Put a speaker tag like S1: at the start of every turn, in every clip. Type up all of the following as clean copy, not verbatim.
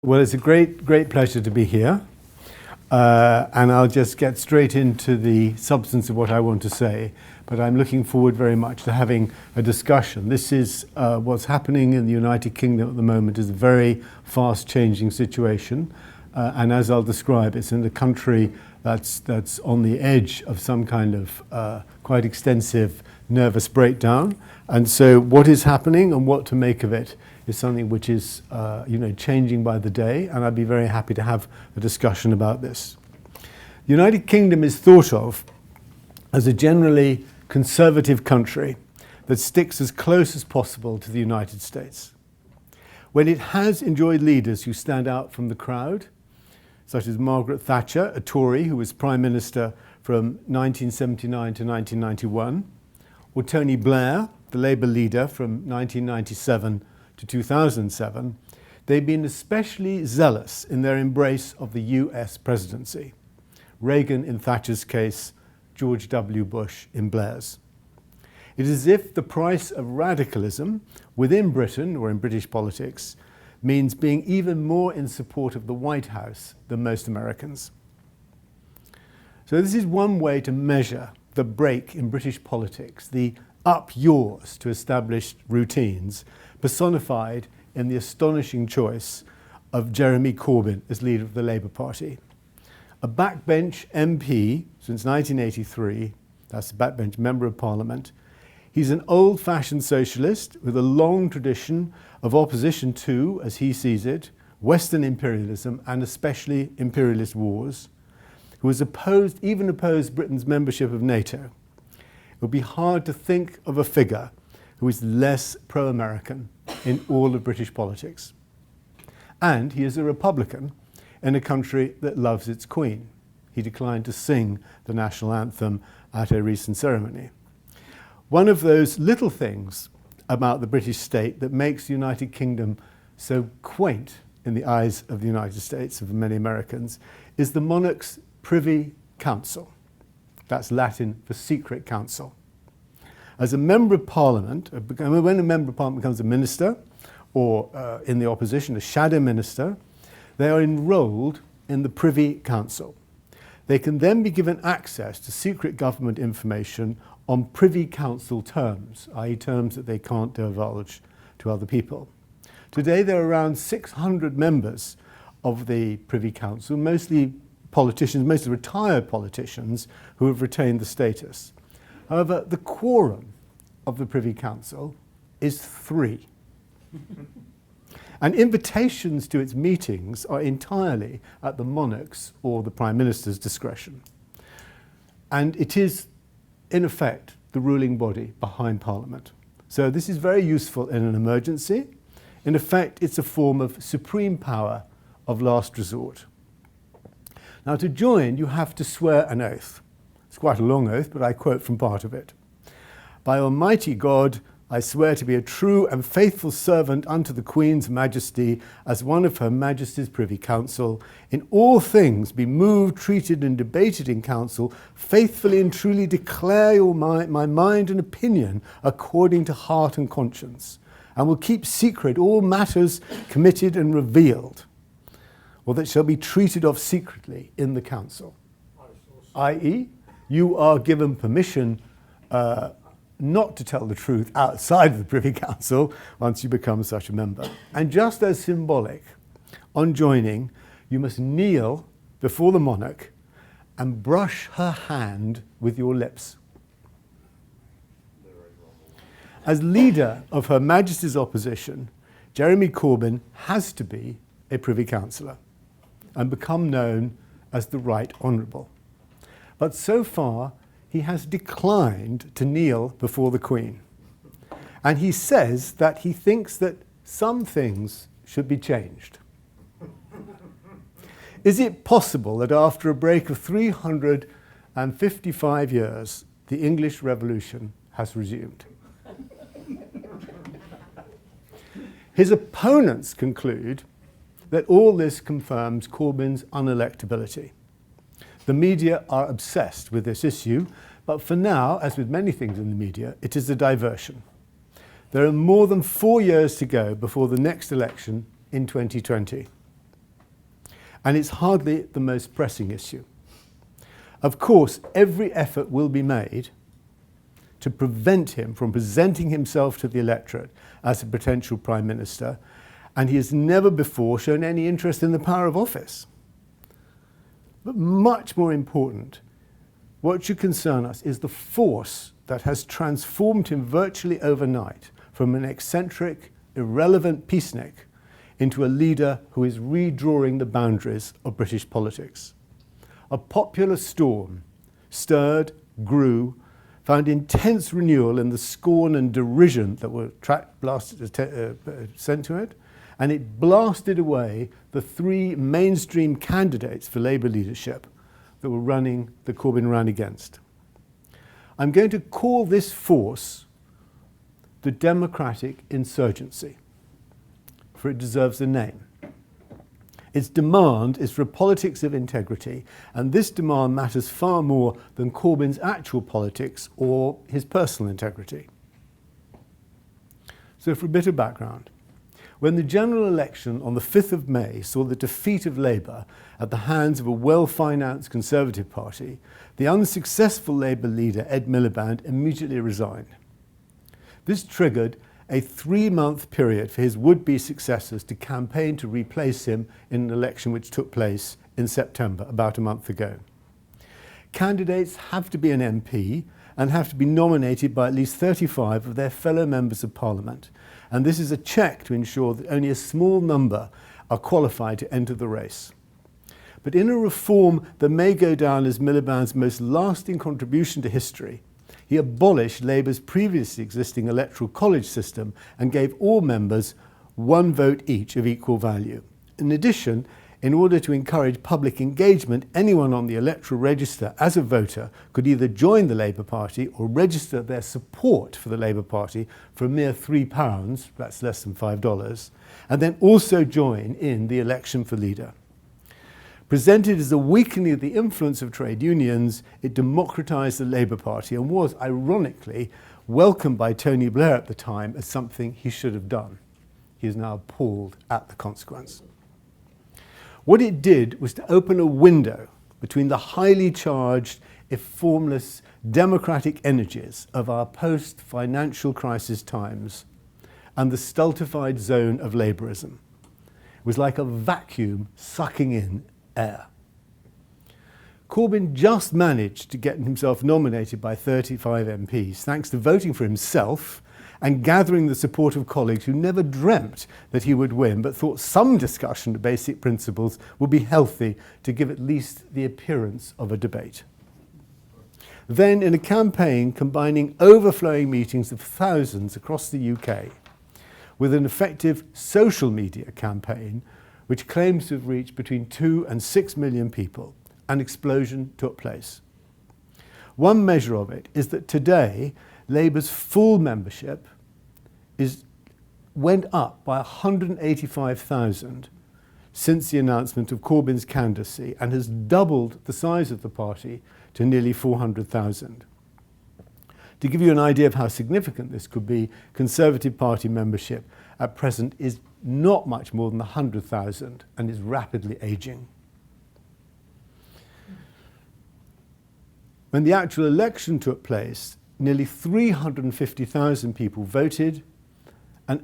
S1: Well, it's a great pleasure to be here, and I'll just get straight into the substance of what I want to say, but I'm looking forward very much to having a discussion. This is what's happening in the United Kingdom at the moment is a very fast-changing situation, and as I'll describe, it's in a country that's on the edge of some kind of quite extensive nervous breakdown, and so what is happening and what to make of it is something which is changing by the day, and I'd be very happy to have a discussion about this. The United Kingdom is thought of as a generally conservative country that sticks as close as possible to the United States. When it has enjoyed leaders who stand out from the crowd, such as Margaret Thatcher, a Tory who was Prime Minister from 1979 to 1991, or Tony Blair, the Labour leader from 1997 to 2007, they've been especially zealous in their embrace of the US presidency. Reagan in Thatcher's case, George W. Bush in Blair's. It is as if the price of radicalism within Britain or in British politics means being even more in support of the White House than most Americans. So this is one way to measure the break in British politics, the up yours to established routines, personified in the astonishing choice of Jeremy Corbyn as leader of the Labour Party. A backbench MP since 1983, that's a backbench member of Parliament. He's an old-fashioned socialist with a long tradition of opposition to, as he sees it, Western imperialism and especially imperialist wars, who has even opposed Britain's membership of NATO. It would be hard to think of a figure who is less pro-American in all of British politics. And he is a Republican in a country that loves its Queen. He declined to sing the national anthem at a recent ceremony. One of those little things about the British state that makes the United Kingdom so quaint in the eyes of the United States, of many Americans, is the monarch's Privy Council. That's Latin for secret council. As a member of Parliament, when a member of Parliament becomes a minister, or in the opposition, a shadow minister, they are enrolled in the Privy Council. They can then be given access to secret government information on Privy Council terms, i.e. terms that they can't divulge to other people. Today there are around 600 members of the Privy Council, mostly politicians, mostly retired politicians who have retained the status. However, the quorum of the Privy Council is 3. And invitations to its meetings are entirely at the monarch's or the Prime Minister's discretion. And it is, in effect, the ruling body behind Parliament. So this is very useful in an emergency. In effect, it's a form of supreme power of last resort. Now, to join, you have to swear an oath. It's quite a long oath, but I quote from part of it. By Almighty God, I swear to be a true and faithful servant unto the Queen's Majesty as one of Her Majesty's Privy Council, in all things be moved, treated and debated in council, faithfully and truly declare my mind and opinion according to heart and conscience, and will keep secret all matters committed and revealed, or that shall be treated of secretly in the council. I.e., you are given permission not to tell the truth outside of the Privy Council once you become such a member. And just as symbolic, on joining, you must kneel before the monarch and brush her hand with your lips. As leader of Her Majesty's opposition, Jeremy Corbyn has to be a Privy Councillor and become known as the Right Honourable. But so far, he has declined to kneel before the Queen. And he says that he thinks that some things should be changed. Is it possible that after a break of 355 years, the English Revolution has resumed? His opponents conclude that all this confirms Corbyn's unelectability. The media are obsessed with this issue, but for now, as with many things in the media, it is a diversion. There are more than 4 years to go before the next election in 2020. and it's hardly the most pressing issue. Of course, every effort will be made to prevent him from presenting himself to the electorate as a potential Prime Minister, and he has never before shown any interest in the power of office. But much more important, what should concern us is the force that has transformed him virtually overnight from an eccentric, irrelevant peacenik into a leader who is redrawing the boundaries of British politics. A popular storm stirred, grew, found intense renewal in the scorn and derision that were sent to it, and it blasted away the three mainstream candidates for Labour leadership that were running the Corbyn ran against. I'm going to call this force the democratic insurgency, for it deserves a name. Its demand is for a politics of integrity, and this demand matters far more than Corbyn's actual politics or his personal integrity. So for a bit of background, when the general election on the 5th of May saw the defeat of Labour at the hands of a well-financed Conservative Party, the unsuccessful Labour leader Ed Miliband immediately resigned. This triggered a 3-month period for his would-be successors to campaign to replace him in an election which took place in September, about a month ago. Candidates have to be an MP and have to be nominated by at least 35 of their fellow members of Parliament, and this is a check to ensure that only a small number are qualified to enter the race. But in a reform that may go down as Miliband's most lasting contribution to history, he abolished Labour's previously existing electoral college system and gave all members one vote each of equal value. In addition, in order to encourage public engagement, anyone on the electoral register as a voter could either join the Labour Party or register their support for the Labour Party for a mere £3, that's less than $5, and then also join in the election for leader. Presented as a weakening of the influence of trade unions, it democratised the Labour Party and was, ironically, welcomed by Tony Blair at the time as something he should have done. He is now appalled at the consequence. What it did was to open a window between the highly charged, if formless, democratic energies of our post-financial crisis times and the stultified zone of Labourism. It was like a vacuum sucking in air. Corbyn just managed to get himself nominated by 35 MPs thanks to voting for himself and gathering the support of colleagues who never dreamt that he would win, but thought some discussion of basic principles would be healthy to give at least the appearance of a debate. Then, in a campaign combining overflowing meetings of thousands across the UK with an effective social media campaign which claims to have reached between 2 and 6 million people, an explosion took place. One measure of it is that today, Labour's full membership went up by 185,000 since the announcement of Corbyn's candidacy and has doubled the size of the party to nearly 400,000. To give you an idea of how significant this could be, Conservative Party membership at present is not much more than 100,000 and is rapidly ageing. When the actual election took place, nearly 350,000 people voted and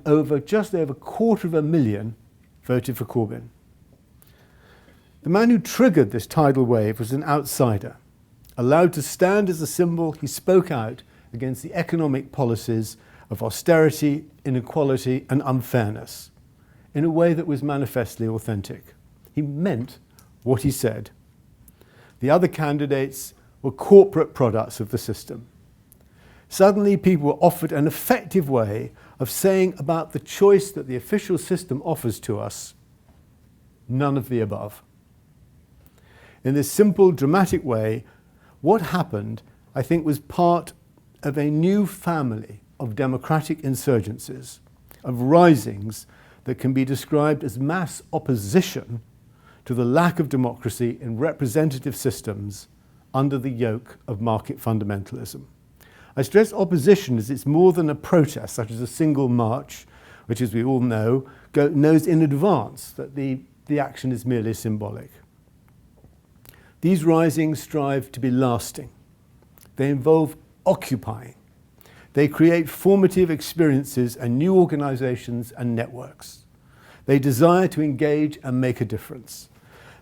S1: just over 250,000 voted for Corbyn. The man who triggered this tidal wave was an outsider. Allowed to stand as a symbol, he spoke out against the economic policies of austerity, inequality and unfairness in a way that was manifestly authentic. He meant what he said. The other candidates were corporate products of the system. Suddenly, people were offered an effective way of saying about the choice that the official system offers to us, none of the above. In this simple, dramatic way, what happened, I think, was part of a new family of democratic insurgencies, of risings that can be described as mass opposition to the lack of democracy in representative systems under the yoke of market fundamentalism. I stress opposition as it's more than a protest, such as a single march, which, as we all know, knows in advance that the the action is merely symbolic. These risings strive to be lasting. They involve occupying. They create formative experiences and new organizations and networks. They desire to engage and make a difference.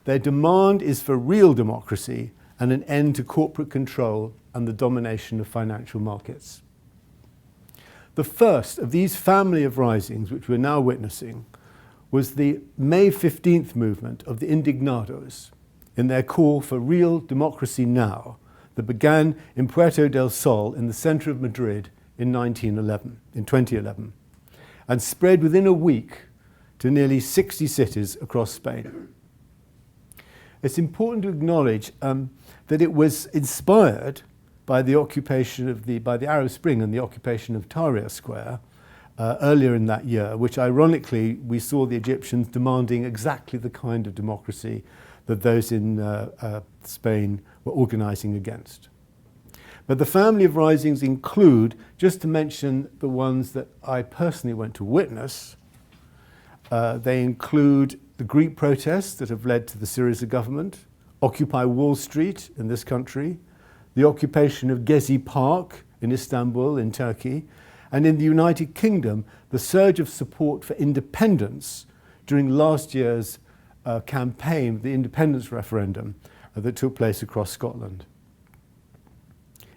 S1: Their demand is for real democracy and an end to corporate control and the domination of financial markets. The first of these family of risings, which we're now witnessing, was the May 15th movement of the Indignados in their call for real democracy now that began in Puerto del Sol in the center of Madrid in 2011, and spread within a week to nearly 60 cities across Spain. It's important to acknowledge that it was inspired by the occupation by the Arab Spring and the occupation of Tahrir Square earlier in that year, which ironically we saw the Egyptians demanding exactly the kind of democracy that those in Spain were organizing against. But the family of risings include, just to mention the ones that I personally went to witness, they include the Greek protests that have led to the Syriza government, Occupy Wall Street in this country, the occupation of Gezi Park in Istanbul in Turkey, and in the United Kingdom, the surge of support for independence during last year's campaign, the independence referendum that took place across Scotland.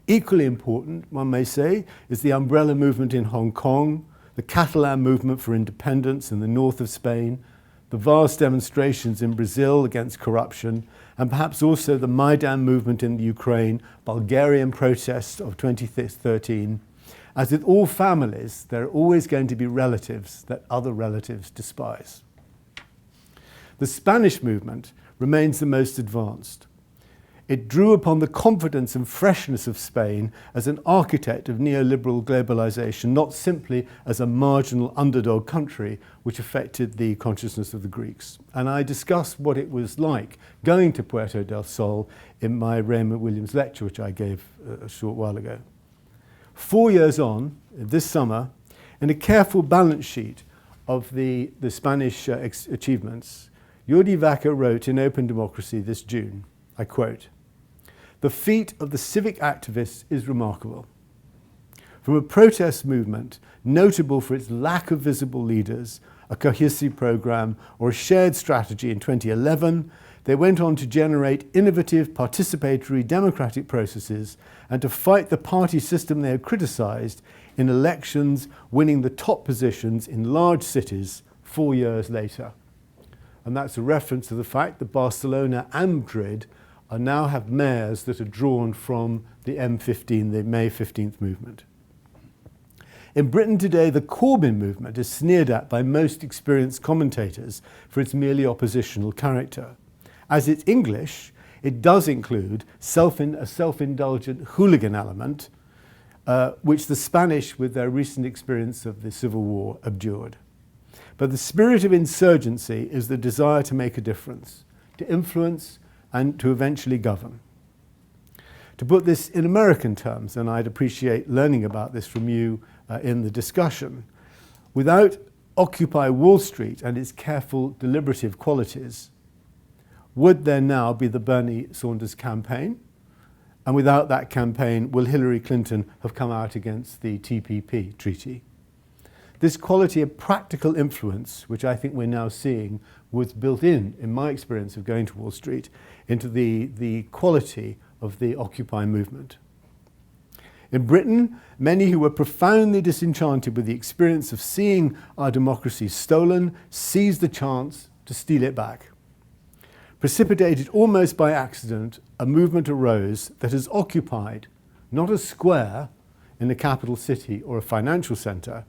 S1: Equally important, one may say, is the umbrella movement in Hong Kong, the Catalan movement for independence in the north of Spain, the vast demonstrations in Brazil against corruption, and perhaps also the Maidan movement in the Ukraine, Bulgarian protests of 2013. As with all families, there are always going to be relatives that other relatives despise. The Spanish movement remains the most advanced. It drew upon the confidence and freshness of Spain as an architect of neoliberal globalization, not simply as a marginal underdog country which affected the consciousness of the Greeks. And I discussed what it was like going to Puerto del Sol in my Raymond Williams lecture, which I gave a short while ago. 4 years on, this summer, in a careful balance sheet of the Spanish achievements, Jordi Vaca wrote in Open Democracy this June, I quote, "The feat of the civic activists is remarkable. From a protest movement notable for its lack of visible leaders, a cohesive program, or a shared strategy in 2011, they went on to generate innovative, participatory, democratic processes and to fight the party system they had criticized in elections, winning the top positions in large cities 4 years later." And that's a reference to the fact that Barcelona and Madrid now have mayors that are drawn from the M15, the May 15th movement. In Britain today, the Corbyn movement is sneered at by most experienced commentators for its merely oppositional character. As it's English, it does include a self-indulgent hooligan element, which the Spanish, with their recent experience of the Civil War, abjured. But the spirit of insurgency is the desire to make a difference, to influence, and to eventually govern. To put this in American terms, and I'd appreciate learning about this from you in the discussion, without Occupy Wall Street and its careful, deliberative qualities, would there now be the Bernie Sanders campaign? And without that campaign, will Hillary Clinton have come out against the TPP treaty? This quality of practical influence, which I think we're now seeing, was built in my experience of going to Wall Street, into the quality of the Occupy movement. In Britain, many who were profoundly disenchanted with the experience of seeing our democracy stolen seized the chance to steal it back. Precipitated almost by accident, a movement arose that has occupied not a square in a capital city or a financial centre,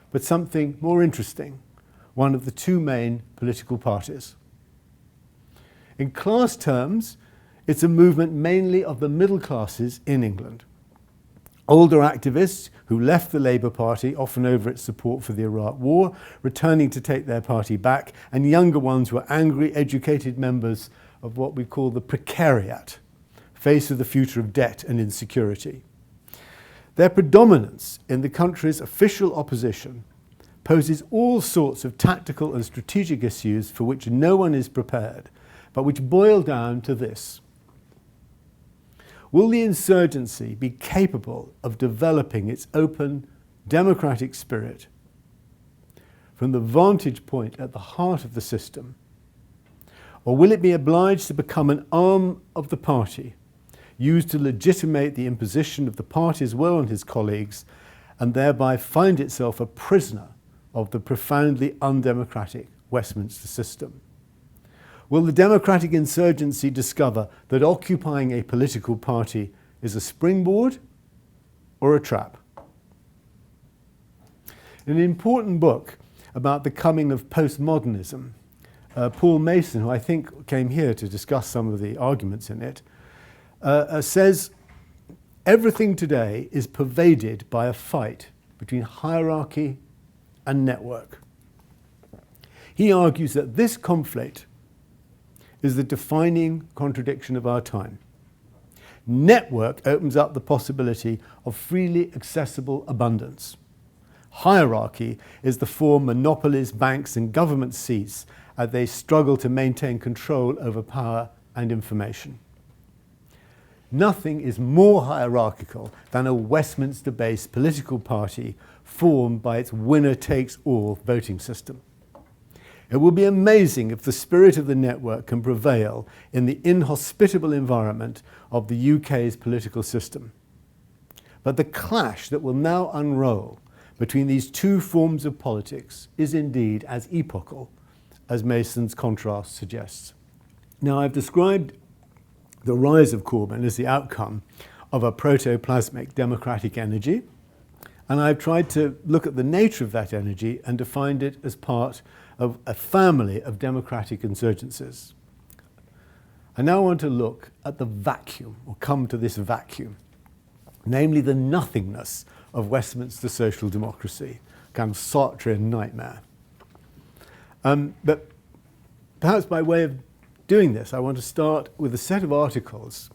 S1: but something more interesting, one of the two main political parties. In class terms, it's a movement mainly of the middle classes in England. Older activists who left the Labour Party, often over its support for the Iraq War, returning to take their party back, and younger ones who are angry, educated members of what we call the precariat, faced with the future of debt and insecurity. Their predominance in the country's official opposition poses all sorts of tactical and strategic issues for which no one is prepared, but which boil down to this. Will the insurgency be capable of developing its open, democratic spirit from the vantage point at the heart of the system? Or will it be obliged to become an arm of the party, used to legitimate the imposition of the party's will on his colleagues, and thereby find itself a prisoner of the profoundly undemocratic Westminster system? Will the democratic insurgency discover that occupying a political party is a springboard or a trap? In an important book about the coming of postmodernism, Paul Mason, who I think came here to discuss some of the arguments in it, says everything today is pervaded by a fight between hierarchy and network. He argues that this conflict is the defining contradiction of our time. Network opens up the possibility of freely accessible abundance. Hierarchy is the form monopolies, banks and governments seize as they struggle to maintain control over power and information. Nothing is more hierarchical than a Westminster-based political party formed by its winner-takes-all voting system. It will be amazing if the spirit of the network can prevail in the inhospitable environment of the UK's political system. But the clash that will now unroll between these two forms of politics is indeed as epochal as Mason's contrast suggests. Now, I've described the rise of Corbyn as the outcome of a protoplasmic democratic energy, and I've tried to look at the nature of that energy and define it as part of a family of democratic insurgencies. I now want to look at the vacuum, or come to this vacuum, namely the nothingness of Westminster social democracy, kind of Sartrean nightmare. But perhaps by way of doing this, I want to start with a set of articles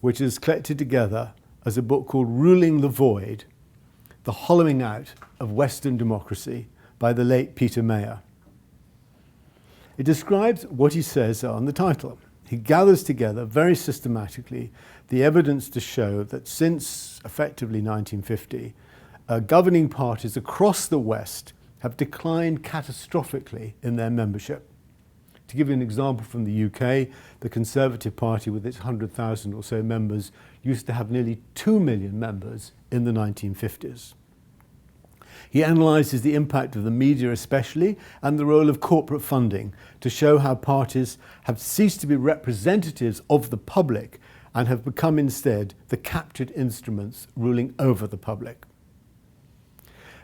S1: which is collected together as a book called Ruling the Void, The Hollowing Out of Western Democracy by the late Peter Mayer. It describes what he says on the title. He gathers together very systematically the evidence to show that since effectively 1950, governing parties across the West have declined catastrophically in their membership. To give you an example from the UK, the Conservative Party with its 100,000 or so members used to have nearly 2 million members in the 1950s. He analyses the impact of the media especially and the role of corporate funding to show how parties have ceased to be representatives of the public and have become instead the captured instruments ruling over the public.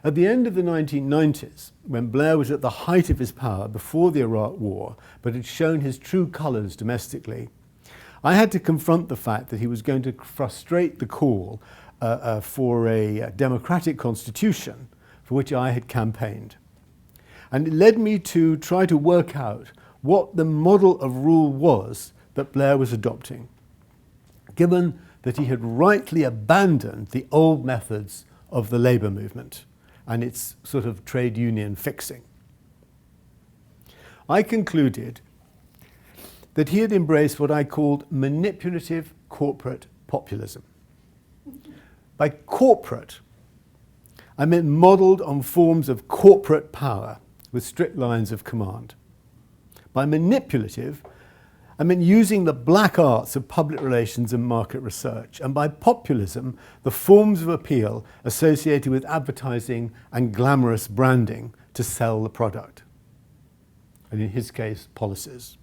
S1: At the end of the 1990s, when Blair was at the height of his power before the Iraq War, but had shown his true colours domestically, I had to confront the fact that he was going to frustrate the call for a democratic constitution for which I had campaigned. And it led me to try to work out what the model of rule was that Blair was adopting, given that he had rightly abandoned the old methods of the labour movement and its sort of trade union fixing. I concluded that he had embraced what I called manipulative corporate populism. By corporate, I meant modelled on forms of corporate power with strict lines of command. By manipulative, I meant using the black arts of public relations and market research. And by populism, the forms of appeal associated with advertising and glamorous branding to sell the product. And in his case, policies.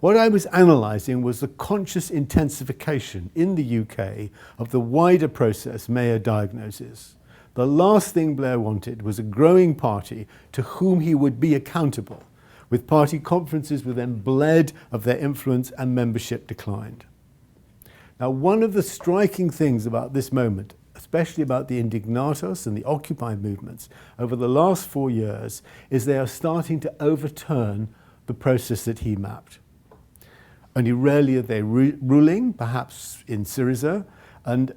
S1: What I was analysing was the conscious intensification in the UK of the wider process Mayer diagnoses. The last thing Blair wanted was a growing party to whom he would be accountable, with party conferences with them bled of their influence and membership declined. Now, one of the striking things about this moment, especially about the Indignados and the Occupy movements over the last 4 years, is they are starting to overturn the process that he mapped. Only rarely are they ruling, perhaps in Syriza, And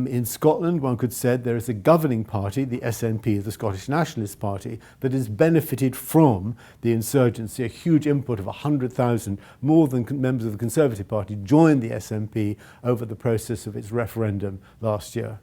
S1: in Scotland, one could say there is a governing party, the SNP, the Scottish Nationalist Party, that has benefited from the insurgency. A huge input of 100,000, more than members of the Conservative Party, joined the SNP over the process of its referendum last year.